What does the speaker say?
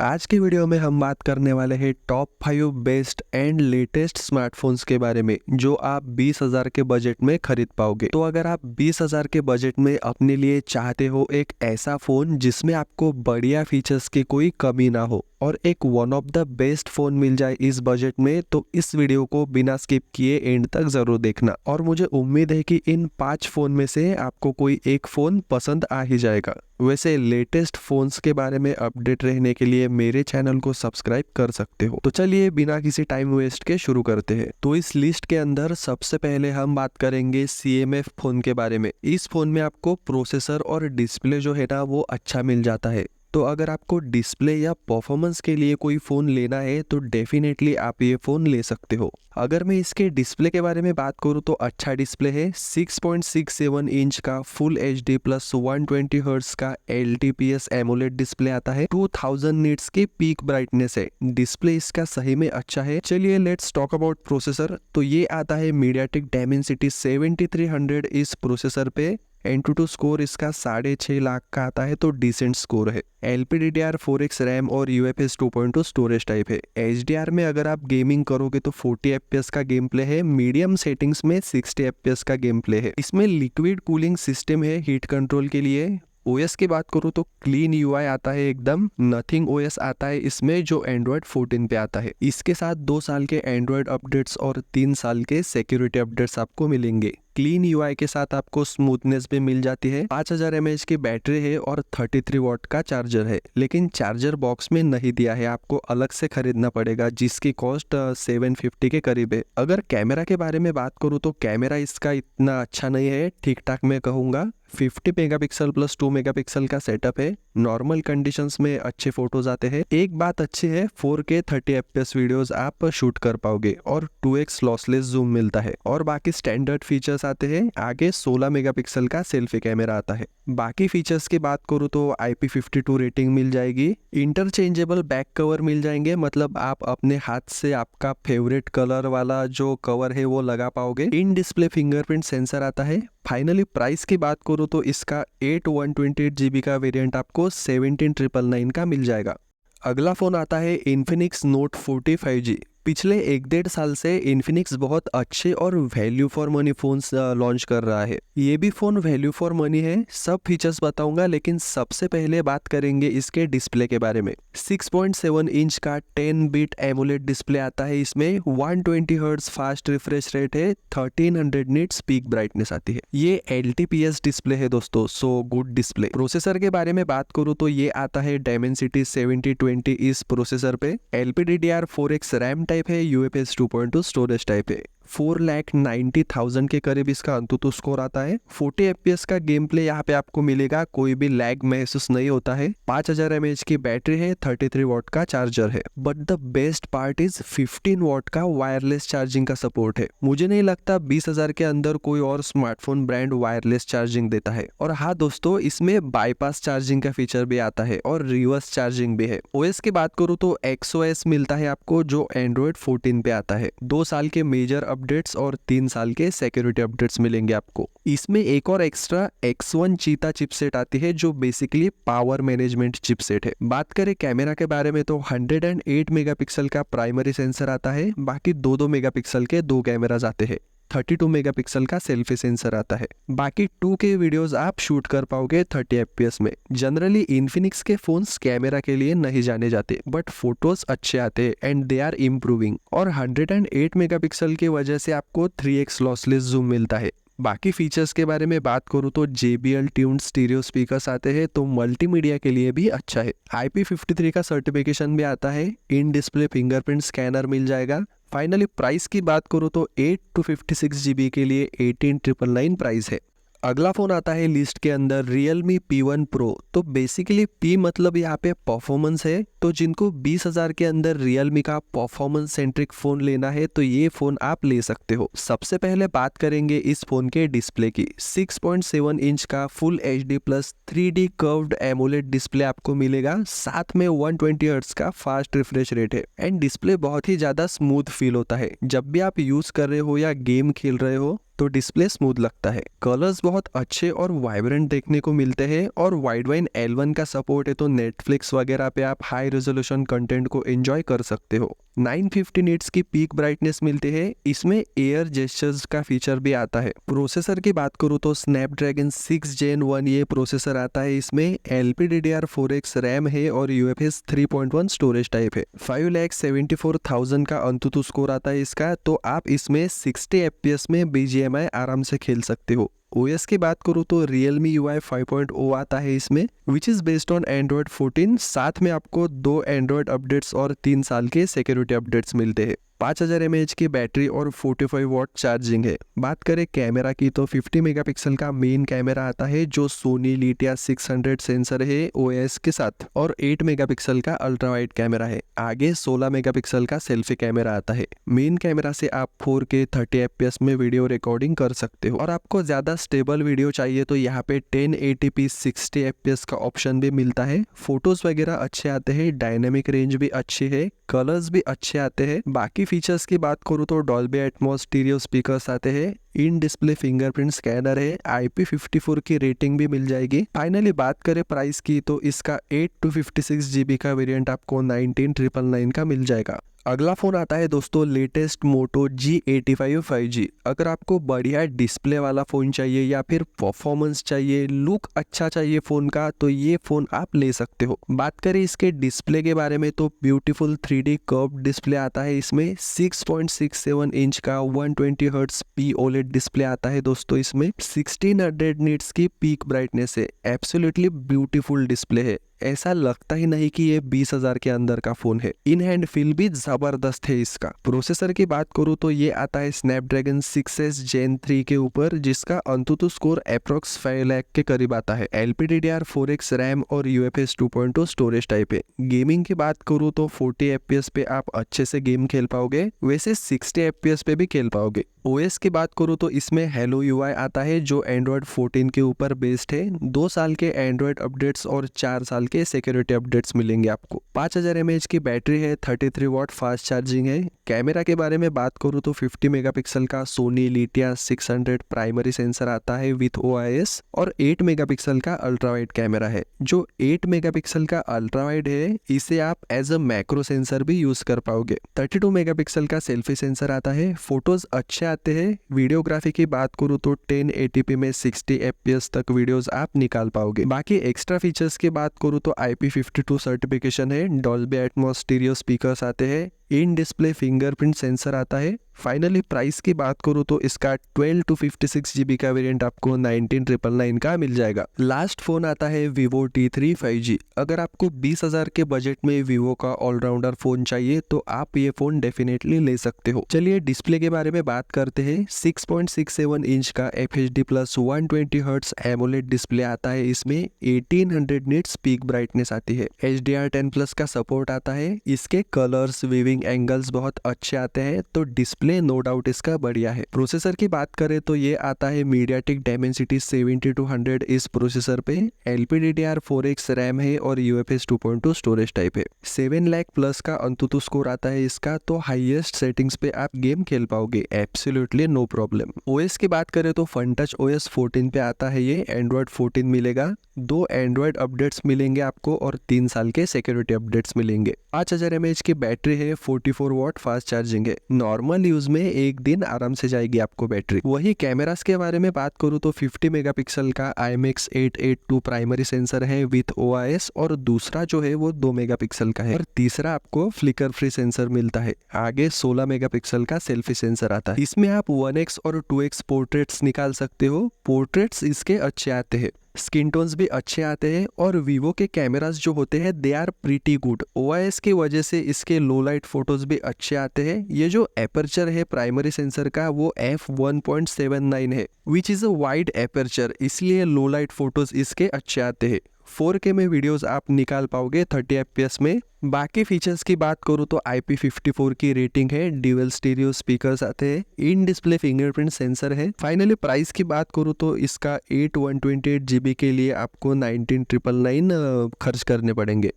आज के वीडियो में हम बात करने वाले हैं top 5 best and latest smartphones के बारे में जो आप 20,000 के बजट में खरीद पाओगे। तो अगर आप 20,000 के बजट में अपने लिए चाहते हो एक ऐसा फोन जिसमें आपको बढ़िया फीचर्स की कोई कमी ना हो और एक one of the best phone मिल जाए इस बजट में, तो इस वीडियो को बिना स्किप किए एंड तक जरूर देखना। और मुझे उम्मीद है कि इन 5 फोन में से आपको कोई एक फोन पसंद आ ही जाएगा। वैसे लेटेस्ट फोन्स के बारे में अपडेट रहने के लिए मेरे चैनल को सब्सक्राइब कर सकते हो। तो चलिए बिना किसी टाइम वेस्ट के शुरू करते हैं। तो इस लिस्ट के अंदर सबसे पहले हम बात करेंगे CMF फोन के बारे में। इस फोन में आपको प्रोसेसर और डिस्प्ले जो है ना वो अच्छा मिल जाता है। तो अगर आपको डिस्प्ले या परफॉर्मेंस के लिए कोई फ़ोन लेना है तो डेफिनेटली आप ये फ़ोन ले सकते हो। अगर मैं इसके डिस्प्ले के बारे में बात करूँ तो अच्छा डिस्प्ले है। 6.67 इंच का फुल HD प्लस 120 हर्ट्ज का LTPS एमोलेड डिस्प्ले आता है। 2000 निट्स की पीक ब्राइटनेस है। डिस्प्ले इसका सही में अच्छा है। चलिए लेट्स टॉक अबाउट प्रोसेसर। तो ये आता है मीडियाटेक डायमेंसिटी 7300 इस प्रोसेसर पे। Antutu स्कोर इसका 6.5 लाख का आता है, तो डिसेंट स्कोर है। LPDDR4X रैम और UFS 2.2 स्टोरेज टाइप है। HDR में अगर आप गेमिंग करोगे तो 40 FPS का गेम प्ले है। मीडियम सेटिंग्स में 60 FPS का गेम प्ले है। इसमें लिक्विड कूलिंग सिस्टम है हीट कंट्रोल के लिए। OS की बात करूँ तो क्लीन UI आता है एकदम। नथिंग OS आता है इसमें जो Android 14 पे आता है। इसके साथ 2 साल के Android अपडेट्स और 3 साल के सिक्योरिटी अपडेट्स आपको मिलेंगे। क्लीन UI के साथ आपको स्मूथनेस भी मिल जाती है। 5000 mAh की बैटरी है और 33 वॉट का चार्जर है, लेकिन चार्जर बॉक्स में नहीं दिया है, आपको अलग से खरीदना पड़ेगा जिसकी कॉस्ट 750 के करीब है। अगर कैमरा के बारे में बात करूँ तो कैमरा इसका इतना अच्छा नहीं है, ठीक ठाक मैं कहूँगा। 50 मेगापिक्सल प्लस 2 मेगापिक्सल का सेटअप है। नॉर्मल कंडीशंस में अच्छे फोटोज आते हैं। एक बात अच्छी है, 4K 30 FPS वीडियोस आप शूट कर पाओगे और 2x लॉसलेस जूम मिलता है। और बाकी स्टैंडर्ड फीचर्स आते हैं। आगे 16 मेगापिक्सल का सेल्फी कैमरा आता है। बाकी फीचर्स की बात करूँ तो IP52 रेटिंग मिल जाएगी। इंटरचेंजेबल बैक कवर मिल जाएंगे, मतलब आप अपने हाथ से आपका फेवरेट कलर वाला जो कवर है वो लगा पाओगे। इन डिस्प्ले फिंगरप्रिंट सेंसर आता है। फाइनली प्राइस की बात करूँ तो इसका 8/128 GB का वेरिएंट आपको 17,999 का मिल जाएगा। अगला फोन आता है Infinix Note 40 5G। पिछले 1-1.5 साल से Infinix बहुत अच्छे और value for money phones launch कर रहा है। ये भी फोन वैल्यू फॉर मनी है, सब फीचर्स बताऊंगा, लेकिन सबसे पहले बात करेंगे इसके डिस्प्ले के बारे में। 6.7 इंच का 10 बिट एमोलेड डिस्प्ले आता है इसमें। 120 हर्ट्ज फास्ट रिफ्रेश रेट है। 1300 निट्स पीक ब्राइटनेस आती है। ये LTPS डिस्प्ले है दोस्तों, सो गुड डिस्प्ले। प्रोसेसर के बारे में बात करूँ तो ये आता है डायमेंसिटी 7020 इस प्रोसेसर पे। LPDDR4X रैम टाइप है। UFS 2.2 स्टोरेज टाइप है। 4,90,000 के करीब इसका अंतुतु स्कोर आता है। 40 FPS का गेम प्ले यहाँ पे आपको मिलेगा, कोई भी लैग महसूस नहीं होता है। 5000 mAh की बैटरी है। 33 वॉट का चार्जर है। But the best part is 15 what का वायरलेस चार्जिंग का सपोर्ट है। मुझे नहीं लगता 20,000 के अंदर कोई और स्मार्टफोन ब्रांड वायरलेस चार्जिंग देता है। और हाँ दोस्तों, इसमें बाईपास चार्जिंग का फीचर भी आता है और रिवर्स चार्जिंग भी है। OS की बात करूँ तो XOS मिलता है आपको जो Android 14 पे आता है। 2 साल के मेजर अपडेट्स और 3 साल के सिक्योरिटी अपडेट्स मिलेंगे आपको। इसमें एक और एक्स्ट्रा X1 चीता चिपसेट आती है जो बेसिकली पावर मैनेजमेंट चिपसेट है। बात करें कैमरा के बारे में तो 108 मेगापिक्सल का प्राइमरी सेंसर आता है। बाकी 2-2 मेगापिक्सल के 2 कैमराज आते हैं। 32 मेगापिक्सल का सेल्फी सेंसर आता है। बाकी 2K वीडियोस आप शूट कर पाओगे 30 FPS में। जनरली Infinix के फोन्स कैमरा के लिए नहीं जाने जाते, बट फोटोज अच्छे आते हैं एंड दे आर इम्प्रूविंग। और 108 मेगापिक्सल की वजह से आपको 3x लॉसलेस जूम मिलता है। बाकी फीचर्स के बारे में बात करूँ तो JBL ट्यून्ड स्टीरियो स्पीकर्स आते हैं, तो मल्टीमीडिया के लिए भी अच्छा है। IP53 का सर्टिफिकेशन भी आता है। इन डिस्प्ले फिंगरप्रिंट स्कैनर मिल जाएगा। फाइनली प्राइस की बात करूँ तो 8 to 56 GB के लिए 18,999 प्राइस है। अगला फोन आता है लिस्ट के अंदर Realme P1 Pro। तो बेसिकली P मतलब यहाँ पे परफॉर्मेंस है, तो जिनको 20,000 के अंदर Realme का परफॉर्मेंस सेंट्रिक फोन लेना है तो ये फोन आप ले सकते हो। सबसे पहले बात करेंगे इस फोन के डिस्प्ले की। 6.7 इंच का full HD plus 3D curved AMOLED display आपको मिलेगा। साथ में 120 हर्ट्ज का फास्ट रिफ्रेश रेट है एंड डिस्प्ले बहुत ही ज्यादा स्मूथ फील होता है। जब भी आप यूज कर रहे हो या गेम खेल रहे हो तो डिस्प्ले स्मूथ लगता है। कलर्स बहुत अच्छे और वाइब्रेंट देखने को मिलते हैं और वाइडवाइन L1 का सपोर्ट है, तो नेटफ्लिक्स वगैरह पे आप हाई रेजोल्यूशन कंटेंट को एंजॉय कर सकते हो। 950 निट्स की पीक ब्राइटनेस मिलती है। इसमें एयर जेस्चर्स का फीचर भी आता है। प्रोसेसर की बात करूँ तो स्नैपड्रैगन 6 Gen 1 ये प्रोसेसर आता है। इसमें LPDDR4X रैम है और UFS 3.1 स्टोरेज टाइप है। 5,74,000 का अंतुतु स्कोर आता है इसका, तो आप इसमें 60 FPS में BGMI आराम से खेल सकते हो। OS की बात करूँ तो Realme UI 5.0 आता है इसमें, which is based on Android 14। साथ में आपको 2 Android अपडेट्स और 3 साल के सिक्योरिटी अपडेट्स मिलते हैं। 5000 mAh की बैटरी और 45 वॉट चार्जिंग है। बात करें कैमरा की तो 50 मेगापिक्सल का मेन कैमरा आता है जो सोनी लिटिया 600 सेंसर है OIS के साथ, और 8 मेगापिक्सल का अल्ट्रा वाइड कैमरा है। आगे 16 मेगापिक्सल का सेल्फी कैमरा आता है। मेन कैमरा से आप 4K 30 FPS में वीडियो रिकॉर्डिंग कर सकते हो। और आपको ज्यादा स्टेबल वीडियो चाहिए तो यहाँ पे 1080p 60 FPS का ऑप्शन भी मिलता है। फोटोज वगैरह अच्छे आते हैं, डायनेमिक रेंज भी अच्छी है, कलर्स भी अच्छे आते हैं। बाकी फीचर्स की बात करूँ तो डॉल्बी एटमॉस स्टीरियो स्पीकर्स आते हैं, इन डिस्प्ले फिंगरप्रिंट स्कैनर है, IP54 की रेटिंग भी मिल जाएगी। फाइनली बात करें प्राइस की तो इसका 8 to 56 GB का वेरिएंट आपको 19,999 का मिल जाएगा। अगला फोन आता है दोस्तों लेटेस्ट मोटो G85 5G। अगर आपको बढ़िया डिस्प्ले वाला फोन चाहिए या फिर परफॉर्मेंस चाहिए, लुक अच्छा चाहिए फोन का, तो ये फोन आप ले सकते हो। बात करें इसके डिस्प्ले के बारे में तो ब्यूटीफुल 3D कर्व डिस्प्ले आता है इसमें। 6.67 इंच का 120 हर्ट्ज POLED डिस्प्ले आता है दोस्तों। इसमें 1600 निट्स की पीक ब्राइटनेस है। एब्सोल्युटली ब्यूटीफुल डिस्प्ले है, ऐसा लगता ही नहीं कि ये 20,000 के अंदर का फोन है। इन हैंड फील भी जबरदस्त है इसका। प्रोसेसर की बात करूँ तो ये आता है स्नैपड्रैगन 6S Gen 3 के ऊपर, जिसका अंतुतु स्कोर अप्रोक्स 5 लाख के करीब आता है। LPDDR4X रैम और UFS 2.2 स्टोरेज टाइप है। गेमिंग की बात करूँ तो 40 FPS पे आप अच्छे से गेम खेल पाओगे, वैसे 60 FPS पे भी खेल पाओगे। OS की बात करूँ तो इसमें Hello UI आता है जो Android 14 के ऊपर बेस्ड है। 2 साल के Android अपडेट्स और 4 साल के सिक्योरिटी अपडेट्स मिलेंगे आपको। 5000 mAh की बैटरी है, 33 वॉट फास्ट चार्जिंग है। कैमरा के बारे में बात करूँ तो 50 मेगापिक्सल का सोनी लिटिया 600 प्राइमरी सेंसर आता है विथ OIS, और 8 मेगापिक्सल का अल्ट्रा वाइड कैमरा है। जो 8 मेगापिक्सल का अल्ट्रा वाइड है इसे आप एज अ मैक्रो सेंसर भी यूज कर पाओगे। 32 मेगापिक्सल का सेल्फी सेंसर आता है। फोटोज अच्छे आते हैं। वीडियोग्राफी की बात करूँ तो 1080p में 60 FPS तक वीडियोस आप निकाल पाओगे। बाकी एक्स्ट्रा फीचर्स की बात करूँ तो IP52 सर्टिफिकेशन है, डॉल्बी एटमॉस स्टीरियो स्पीकर्स आते हैं, इन डिस्प्ले फिंगरप्रिंट सेंसर आता है। फाइनली प्राइस की बात करूँ तो इसका 12 to 56 GB का वेरिएंट आपको 19,999 का मिल जाएगा। लास्ट फोन आता है Vivo T3 5G। अगर आपको 20,000 के बजट में Vivo का ऑलराउंडर फोन चाहिए तो आप ये फोन डेफिनेटली ले सकते हो। चलिए डिस्प्ले के बारे में बात करते हैं। 6.67 इंच का FHD plus 120 hertz AMOLED display आता है। इसमें 1800 निट्स पीक ब्राइटनेस आती है। HDR10 प्लस का सपोर्ट आता है। इसके कलर्स, विविंग एंगल्स बहुत अच्छे आते हैं, तो डिस्प्ले नो डाउट इसका बढ़िया है। प्रोसेसर की बात करें तो ये आता है मीडियाटेक डायमेंसिटी 7200 इस प्रोसेसर पे। LPDDR4X रैम है और UFS 2.2 स्टोरेज टाइप है। 7 लाख प्लस का अंतुतु स्कोर आता है इसका, तो हाईएस्ट सेटिंग्स पे आप गेम खेल पाओगे एब्सोल्युटली नो प्रॉब्लम। OS की बात करें तो FunTouch OS 14 पे आता है ये। Android 14 मिलेगा, 2 Android अपडेट्स मिलेंगे आपको और 3 साल के सिक्योरिटी अपडेट्स मिलेंगे। 5000 mAh की बैटरी है, 44 वॉट फास्ट चार्जिंग है। नॉर्मल यूज में एक दिन आराम से जाएगी आपको बैटरी। वही कैमरास के बारे में बात करूँ तो 50 मेगापिक्सल का IMX882 प्राइमरी सेंसर है विथ OIS, और दूसरा जो है वो 2 मेगापिक्सल का है, और तीसरा आपको फ्लिकर फ्री सेंसर मिलता है। आगे 16 मेगापिक्सल का सेल्फी सेंसर आता है। इसमें आप 1x और 2x पोर्ट्रेट्स निकाल सकते हो। पोर्ट्रेट्स इसके अच्छे आते हैं, स्किन टोन्स भी अच्छे आते हैं, और वीवो के कैमरास जो होते हैं they are pretty good. OIS की वजह से इसके लो लाइट फोटोज भी अच्छे आते हैं। ये जो एपर्चर है प्राइमरी सेंसर का वो f1.79 है, which is a wide aperture, इसलिए लो लाइट फोटोज इसके अच्छे आते हैं। 4K में वीडियोस आप निकाल पाओगे 30 FPS में। बाकी फीचर्स की बात करूँ तो IP54 की रेटिंग है, ड्यूअल स्टीरियो स्पीकर्स आते हैं, इन डिस्प्ले फिंगरप्रिंट सेंसर है। फाइनली प्राइस की बात करूँ तो इसका 8 128 GB के लिए आपको 19,999 खर्च करने पड़ेंगे।